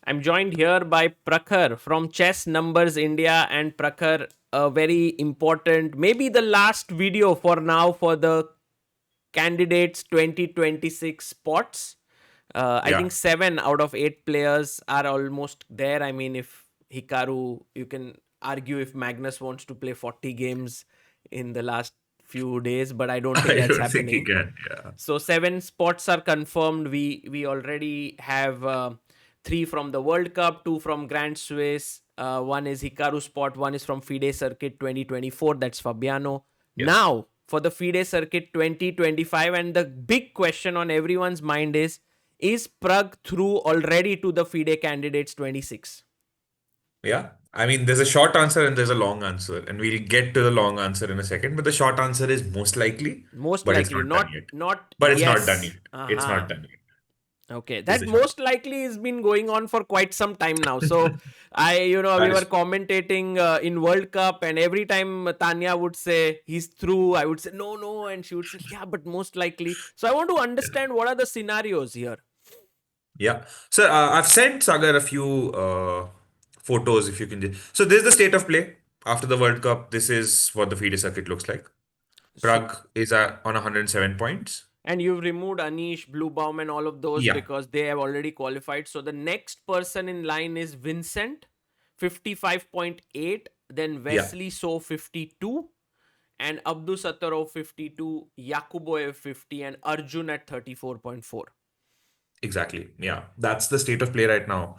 I'm joined here by Pragg from Chess Numbers India, and Pragg, a very important, maybe the last video for now for the candidates 2026 spots. I Yeah, think 7 out of 8 players are almost there. I mean, if Hikaru, you can argue if Magnus wants to play 40 games in the last few days, but I don't think I that's don't think he happening. can. Yeah, So 7 spots are confirmed. We already have 3 from the World Cup, 2 from Grand Swiss. One is Hikaru spot. One is from FIDE Circuit 2024. That's Fabiano. yeah. Now for the FIDE Circuit 2025, and the big question on everyone's mind is Pragg through already to the FIDE Candidates 26? Yeah. I mean, there's a short answer and there's a long answer, and we'll get to the long answer in a second. But the short answer is most likely, Most but it's likely, not done not yet. not But it's not done yes. yet. It's not Uh-huh. done yet. Okay, Is that the short most likely has been going on for quite some time now. So we That were is commentating in World Cup, and every time Tanya would say he's through, I would say no, no, and she would say yeah, but most likely. So I want to understand what are the scenarios here. yeah. So I've sent Sagar a few photos if you can. So this is the state of play after the World Cup. This is what the FIDE circuit looks like. So Prague is on 107 points. and you've removed Anish, Bluebaum, and all of those Yeah, because they have already qualified. So the next person in line is Vincent, 55.8. Then yeah. Wesley So 52, and Abdu Sattarov 52, Yakuboev 50, and Arjun at 34.4. Exactly. Yeah, that's the state of play right now.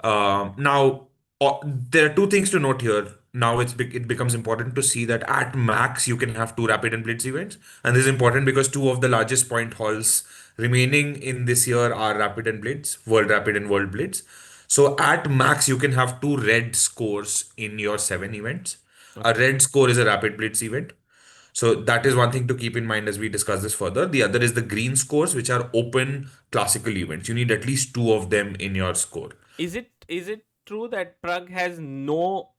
Now, there are two things to note here. Now it becomes important to see that at max you can have two rapid and blitz events, and this is important because two of the largest point hauls remaining in this year are rapid and blitz, world rapid and world blitz. So at max you can have two red scores in your 7 events. A Okay. red score is a rapid blitz event. So that is one thing to keep in mind as we discuss this further. The other is the green scores, which are open classical events. You need at least two of them in your score. Is it true that Pragg has no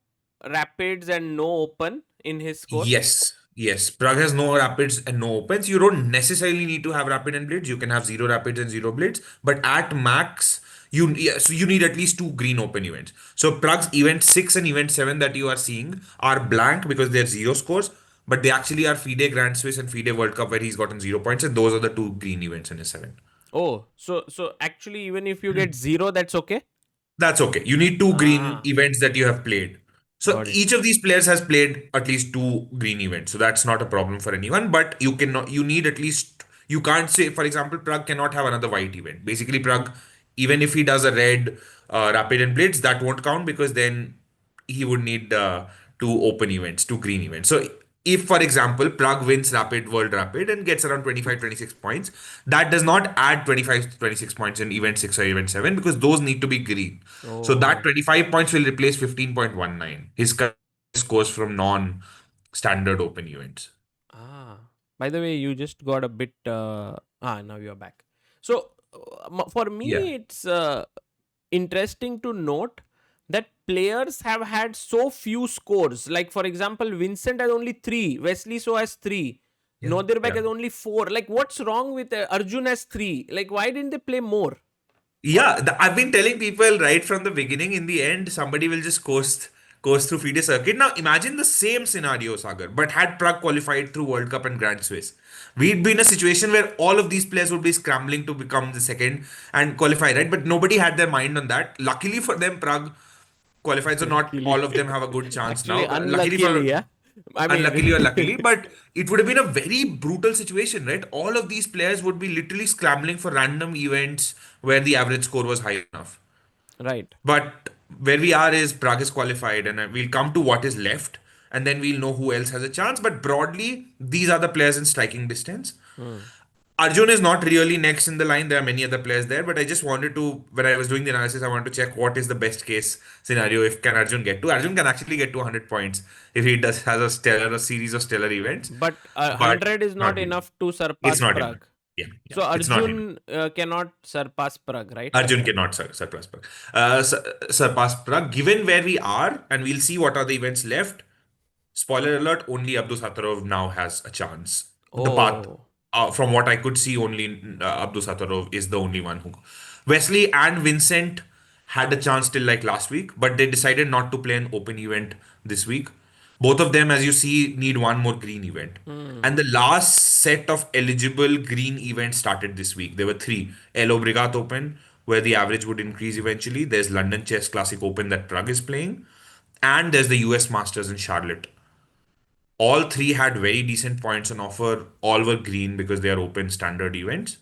rapids and no open in his score? Yes, yes. Prague has no rapids and no opens. You don't necessarily need to have rapid and blitz. You can have zero rapids and zero blitz. But at max, so you need at least two green open events. So Prague's event 6 and event 7 that you are seeing are blank because they're zero scores. But they actually are FIDE Grand Swiss and FIDE World Cup where he's gotten 0 points, and those are the two green events in his 7. Oh, so actually, even if you get zero, that's okay. That's okay. You need two green Ah, events that you have played. So got it. each of these players has played at least two green events. So that's not a problem for anyone. But you need at least, you can't say, for example, Pragg cannot have another white event. Basically, Pragg, even if he does a red, rapid and blitz, that won't count because then he would need two open events, two green events. So if, for example, Prague wins Rapid World Rapid and gets around 25-26 points, that does not add 25-26 points in event 6 or event 7 because those need to be green. So that Oh, 25 points will replace 15.19. His current scores from non-standard open events. ah. By the way, you just got a bit. Now you're back. So for Yeah. me, it's interesting to note that players have had so few scores. Like, for example, Vincent has only 3, Wesley So has 3, Yeah. Nodirbek Yeah. has only 4. Like, what's wrong with Arjun has 3? Like, why didn't they play more? Or Yeah, I've been telling people right from the beginning. In the end, somebody will just coast through FIDE circuit. Now, imagine the same scenario, Sagar, but had Prague qualified through World Cup and Grand Swiss, we'd be in a situation where all of these players would be scrambling to become the second and qualify, right? But nobody had their mind on that. Luckily for them, Prague qualified, so not luckily, all of them have a good chance actually, now. Luckily for unluckily, yeah. I Unluckily or mean, luckily, but it would have been a very brutal situation, right? All of these players would be literally scrambling for random events where the average score was high enough. right. But where we are is Prague is qualified, and we'll come to what is left, and then we'll know who else has a chance. But broadly, these are the players in striking distance. Hmm. Arjun is not really next in the line. There are many other players there, but I just wanted to, when I was doing the analysis, I wanted to check what is the best case scenario. If can Arjun get to? Arjun can actually get to 100 points if he does has a series of stellar events, But but 100 is not not really. enough to It's surpass not enough. Prague. Yeah, yeah, So it's not enough. Arjun cannot surpass Prague, right? Arjun cannot surpass Prague. Surpass Prague. Given where we are, and we'll see what are the events left. Spoiler alert: only Abdul Sattarov now has a chance. The path, Oh, from what I could see, only Abdul Sattarov is the only one who. Wesley and Vincent had a chance till like last week, but they decided not to play an open event this week. Both of them, as you see, need one more green event. Hmm. And the last set of eligible green events started this week. There were three: El Obrigat Open, where the average would increase eventually. There's London Chess Classic Open that Pragg is playing. And there's the US Masters in Charlotte. All three had very decent points on offer. All were green because they are open standard events,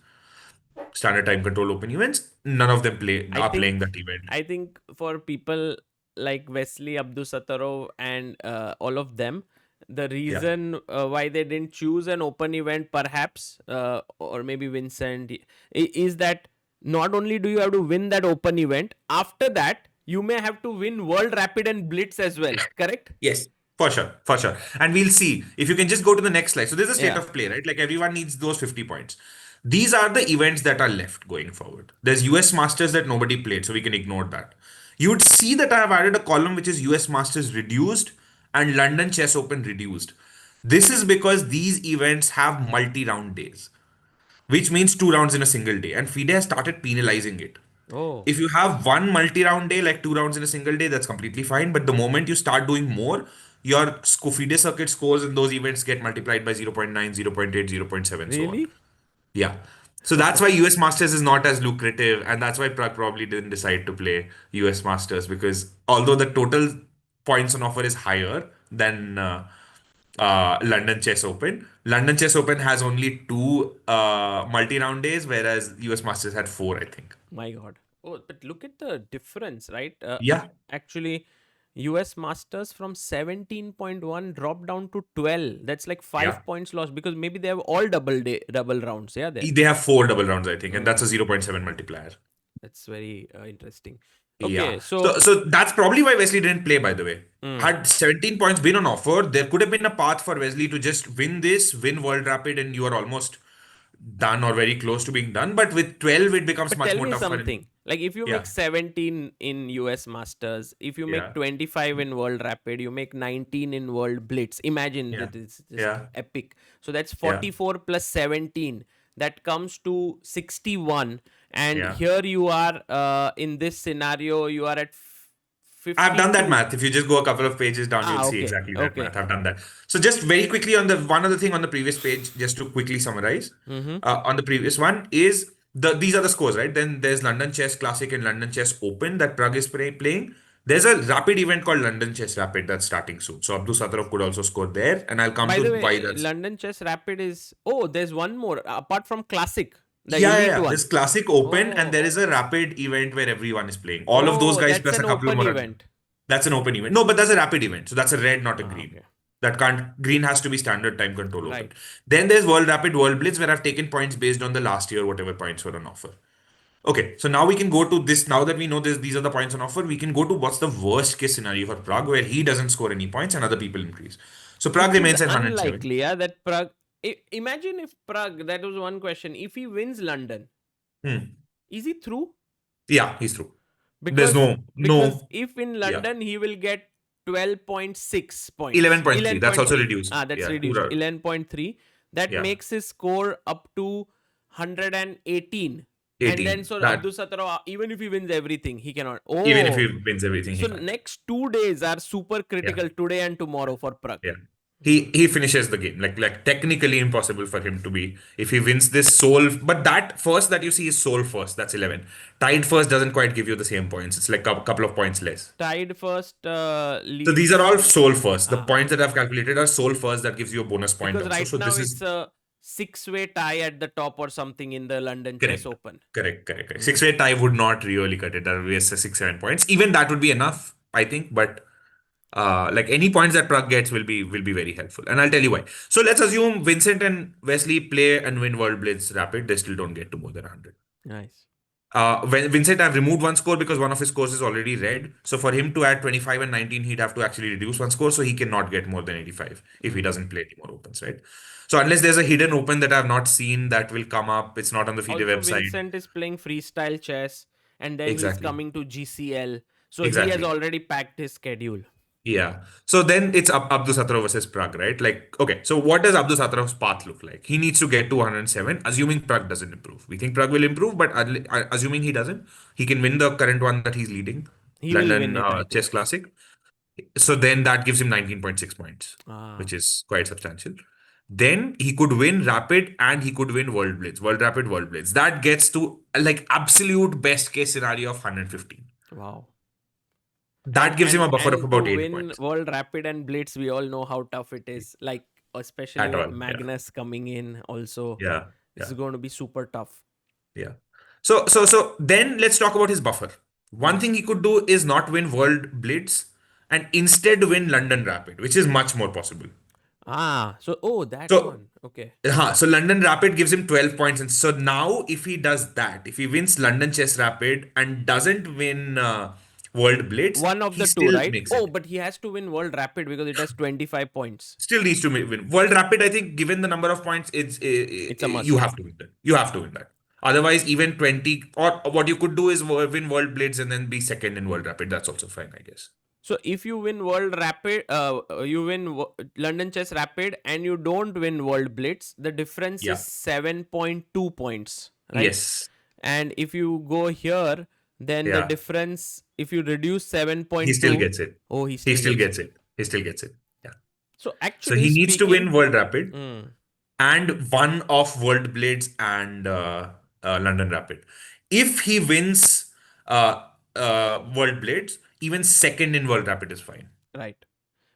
standard time control open events. None of them I are playing think that event. I think for people like Wesley, Abdu Sattarov, and all of them, the Yeah. reason why they didn't choose an open event, perhaps, or maybe Vincent, is that not only do you have to win that open event, after that you may have to win World Rapid and Blitz as well. Correct? Yes, for sure, for sure. And we'll see. If you can just go to the next slide. So there's a state Yeah. of play, right? Like everyone needs those 50 points. These are the events that are left going forward. There's US Masters that nobody played, so we can ignore that. You would see that I have added a column which is US Masters reduced and London Chess Open reduced. This is because these events have multi-round days, which means 2 rounds in a single day. And FIDE has started penalizing it. Oh, If you have one multi-round day, like 2 rounds in a single day, that's completely fine. But the moment you start doing more, your FIDE circuit scores in those events get multiplied by 0.9, 0.8, 0.7, so on. really? Yeah. So that's why US Masters is not as lucrative, and that's why Pragg probably didn't decide to play US Masters because although the total points on offer is higher than London Chess Open, London Chess Open has only two multi-round days, whereas US Masters had four, I think. My God. Oh, but look at the difference, right? Yeah. Actually, US Masters from 17.1 dropped down to 12. That's like Yeah. 5 points lost because maybe they have all double rounds. Yeah, there. They have four double rounds, I think, and that's a Mm, 0.7 multiplier. that's very interesting. Yeah. Okay, So so so that's probably why Wesley didn't play, by the way. mm, Had 17 points been on offer, there could have been a path for Wesley to just win this, win World Rapid, and you are almost done or very close to being done. But with 12, it becomes but much tell more me tougher. something. Like if you make Yeah. 17 in US Masters, if you make Yeah. 25 in World Rapid, you make 19 in World Blitz. Imagine Yeah. that it's just Yeah. epic. So that's Yeah. 44 plus 17. That comes to 61. And Yeah. here you are in this scenario, you are at I've done that 52. math. If you just go a couple of pages down, you'll Ah, see okay. exactly that Okay. math. I've done that. So just very quickly on the one other thing on the previous page, just to quickly summarize, Mm-hmm. on the previous one is these are the scores, right? Then there's London Chess Classic and London Chess Open that Pragg is playing. There's a rapid event called London Chess Rapid that's starting soon. So Abdul Sattarov could also score there, and I'll come By to the why way, that's. London Chess Rapid is. Oh, there's one more apart from Classic, the Yeah, yeah, elite yeah. one. There's Classic Open, and there Oh, is a rapid event where everyone is playing. All of those oh, guys that's plus a an couple open more. event. That's an open event. No, but that's a rapid event. So that's a red, not a Ah, green. okay. That can't, green has to be standard time control open. Right. Then there's World Rapid, World Blitz, where I've taken points based on the last year, whatever points were on offer. Okay, so now we can go to this. Now that we know this, these are the points on offer, we can go to what's the worst case scenario for Pragg, where he doesn't score any points and other people increase. So Pragg Which is remains at 107. unlikely, yeah, that Pragg. Imagine if Pragg, that was one question. If he wins London, Hmm. is he through? Yeah, he's through. There's Because no, because no, if in yeah. London he will get 12.6 points. 11.3. That's also 11.3. reduced. Ah, that's Yeah, reduced. 11.3. That yeah, makes his score up to 118. And then 18. so Abdul That, Sattar, even if he wins everything, he cannot. even if he Oh, wins everything, he so can't. next 2 days are super Yeah. critical, today and tomorrow for Pragg. Yeah. He finishes the game. Like technically impossible for him to be if he wins this soul. But that first that you see is soul first. That's 11. Tied first doesn't quite give you the same points. It's like a couple of points less. Tied first So these are leads. all soul first. The Ah, points that I've calculated are soul first. That gives you a bonus point because also. right So now this it's is a six-way tie at the top or something in the London Chess correct. Open. Correct. Hmm. Six-way tie would not really cut it. That would be a 6, 7 points. Even that would be enough, I think. But like any points that Pragg gets will be very helpful. And I'll tell you why. So let's assume Vincent and Wesley play and win World Blitz Rapid. They still don't get to more than 100. Nice. When Vincent, I've removed one score because one of his scores is already red. So for him to add 25 and 19, he'd have to actually reduce one score. So he cannot get more than 85 if he Hmm. doesn't play any more opens, right? So unless there's a hidden open that I've not seen that will come up, it's not on the FIDE Also, website. Vincent is playing freestyle chess and then he's Exactly. coming to GCL. So he has Exactly. already packed his schedule. Yeah. So then it's Abdu Satrov versus Pragg, right? Like, okay, so what does Abdu Satrov's path look like? He needs to get to 107, assuming Pragg doesn't improve. We think Pragg will improve, but assuming he doesn't, he can win the current one that he's leading, He will win London it, I Chess think. Classic. So then that gives him 19.6 points, Ah, which is quite substantial. Then he could win Rapid and he could win World Blitz, World Rapid, World Blitz. That gets to like absolute best case scenario of 115. wow. That gives him a buffer of And to about 8 win points World Rapid and Blitz, we all know how tough it is. Like especially at with all. Yeah. Magnus coming in, also Yeah. this is Yeah. going to be super tough. Yeah. So then let's talk about his buffer. One Hmm. thing he could do is not win World Blitz and instead win London Rapid, which is much more possible. Ah, so oh, that So, one. Okay, so London Rapid gives him 12 points. And so now, if he does that, if he wins London Chess Rapid and doesn't win World Blitz, one of he the two, still right? makes Oh, it. but he has to win World Rapid because it has 25 points. Still needs to win. World Rapid, I think, given the number of points, It's a you must. have to win that. You have to win that. Otherwise, even 20, or what you could do is win World Blitz and then be second in World Rapid. That's also fine, I guess. So if you win World Rapid, you win London Chess Rapid, and you don't win World Blitz, the difference is Yeah. 7.2 points, right? Yes. And if you go here, then the Yeah. difference, if you reduce He still 7.2, gets it. oh, he He still still gets gets it. it. He still gets it. Yeah. So So actually he needs to speaking, win World Rapid mm, and one of World Blades and London Rapid. If he wins World Blades, even second in World Rapid is fine. right.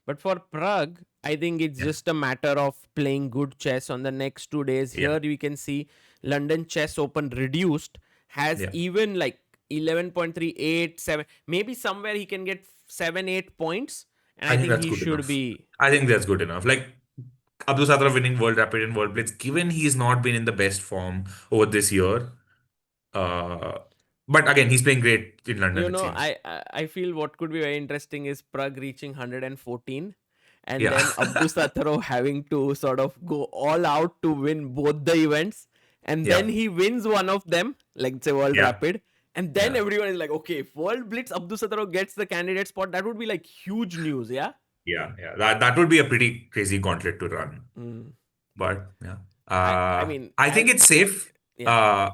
But for Prague, I think it's Yeah. just a matter of playing good chess on the next 2 days. Yeah. Here we can see London Chess Open reduced has Yeah. even like 11.387. Maybe somewhere he can get 7, 8 points. And I I think think that's he good should enough. be, I think that's good enough. Like Abdul Sadra winning World Rapid and World Blitz, given he's not been in the best form over this year. Uh, but again, he's playing great in London, it seems. I feel what could be very interesting is Pragg reaching 114 and Yeah. then Abdu Sattarov having to sort of go all out to win both the events, and then Yeah. he wins one of them, like say World Yeah. Rapid, and then Yeah. everyone is like, okay, if World Blitz Abdu Sattarov gets the candidate spot, that would be like huge news. Yeah. Yeah. Yeah. That would be a pretty crazy gauntlet to run. Mm. But yeah. I mean, I think as it's safe. yeah. Uh,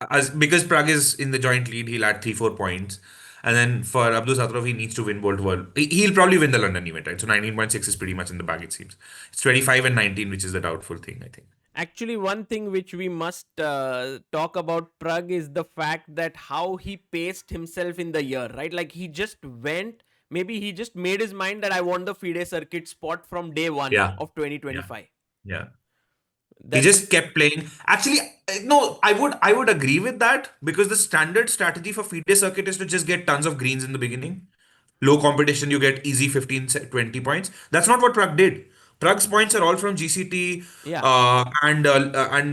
as because Prague is in the joint lead, he'll add 3-4 points. And then for Abdul Satrov, he needs to win both world. He'll probably win the London event, right? So 19.6 is pretty much in the bag, it seems. It's 25 and 19, which is the doubtful thing, I think. Actually, one thing which we must talk about Pragg is the fact that how he paced himself in the year, right? Like he just went, maybe he just made his mind that I want the FIDE Circuit spot from day one Yeah. of Yeah. 2025. Yeah. He That's just kept playing. Actually, no, I would agree with that because the standard strategy for FIDE circuit is to just get tons of greens in the beginning. Low competition, you get easy 15, 20 points. That's not what Pragg did. Pragg's points are all from GCT yeah. and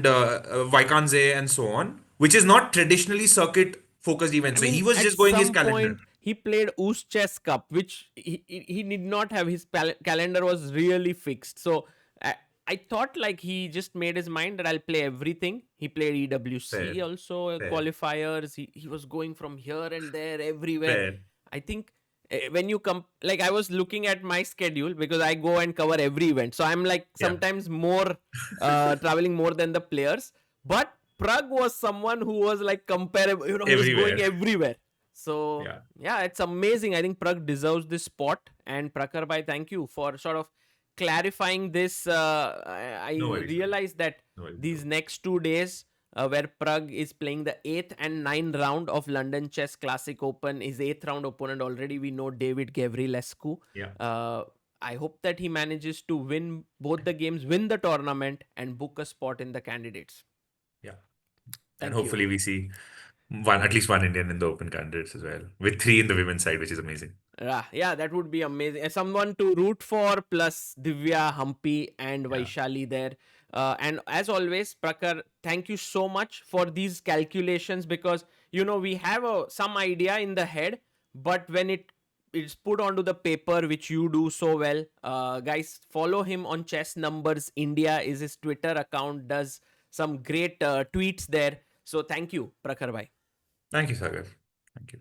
Vaikanze and so on, which is not traditionally circuit focused I event. So he mean, was at just going his some calendar. point, he played Oos Chess Cup, which he did not have. His calendar was really fixed. So I thought like he just made his mind that I'll play everything. He played EWC Fair, also, fair, qualifiers. He was going from here and there, everywhere. fair. I think when you come, like I was looking at my schedule because I go and cover every event. So I'm like Yeah. sometimes more traveling more than the players. But Pragg was someone who was like comparable, he was going Everywhere. everywhere. So Yeah. yeah, it's amazing. I think Pragg deserves this spot. And Prakhar bhai, thank you for sort of clarifying this. No I worries, man. realized that No worries at these all. next 2 days, where Pragg is playing the 8th and 9th round of London Chess Classic Open, his 8th round opponent already we know, David Gavrilescu. Yeah. Uh, I hope that he manages to win both the games, win the tournament, and book a spot in the candidates. Yeah. And Thank you. hopefully we see at least one Indian in the open candidates as well, with three in the women's side, which is amazing. Yeah, that would be amazing. Someone to root for, plus Divya, Humpy, and Yeah. Vaishali there. And as always, Prakhar, thank you so much for these calculations because we have some idea in the head, but when it's put onto the paper, which you do so well, guys, follow him on Chess Numbers India is his Twitter account. Does some great tweets there. So thank you, Prakhar bhai. Thank you, Sagar. Thank you.